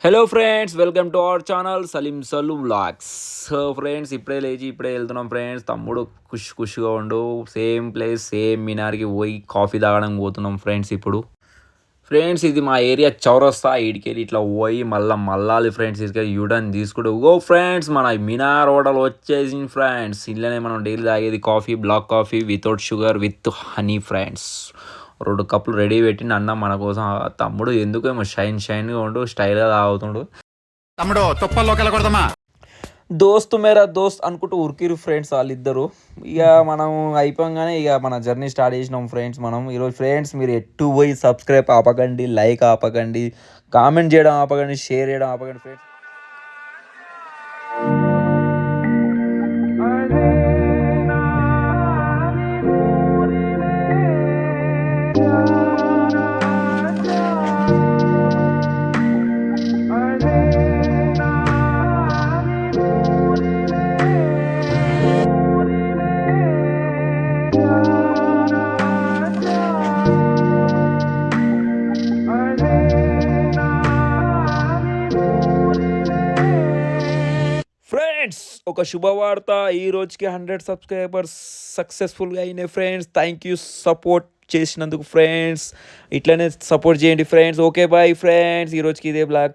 Hello friends, welcome to our channel Saleem Sallu vlogs. So friends, ఇప్పుడే లేచి ఇప్పుడే వెళ్తున్నాం ఫ్రెండ్స్. తమ్ముడు ఖుష్గా ఉండు. సేమ్ ప్లేస్ సేమ్ మినార్కి పోయి కాఫీ తాగడం పోతున్నాం ఫ్రెండ్స్. ఇప్పుడు ఫ్రెండ్స్, ఇది మా ఏరియా చౌరస్తా. ఇడికెళ్ళి ఇట్లా పోయి మళ్ళాలి ఫ్రెండ్స్. ఇటుకెళ్ళి యూటర్న్ తీసుకుంటూ ఓ ఫ్రెండ్స్, మన మినార్ హోటల్ వచ్చేసింది ఫ్రెండ్స్. ఇళ్ళనే మనం డైలీ తాగేది coffee, black coffee without sugar with honey friends. 2 కప్పులు రెడీ పెట్టిండు అన్న మన కోసం. తమ్ముడు ఎందుకేమో షైన్గా ఉండు, స్టైల్గా తాగుతుండు. తమ్ముడు తుప్పల్లోకి వెళ్ళకూడదమ్మా. దోస్త్ మేరా దోస్త్ అనుకుంటూ ఉరికిరు ఫ్రెండ్స్ వాళ్ళిద్దరు. ఇక మనం అయిపోగానే ఇక మన జర్నీ స్టార్ట్ చేసినాం ఫ్రెండ్స్. మనం ఈరోజు ఫ్రెండ్స్, మీరు ఎటు పోయి సబ్స్క్రైబ్ ఆపకండి, లైక్ ఆపకండి, కామెంట్ చేయడం ఆపకండి, షేర్ చేయడం ఆపకండి ఫ్రెండ్స్. ఫ్రెండ్స్, ఒక శుభవార్త. ఈ రోజుకి 100 సబ్స్క్రైబర్స్ సక్సెస్ఫుల్గా అయినాయి ఫ్రెండ్స్. థ్యాంక్ యూ సపోర్ట్ చేసినందుకు ఫ్రెండ్స్. ఇట్లనే సపోర్ట్ చేయండి ఫ్రెండ్స్. ఓకే బాయ్ ఫ్రెండ్స్, ఈ రోజుకి ఇదే బ్లాగ్.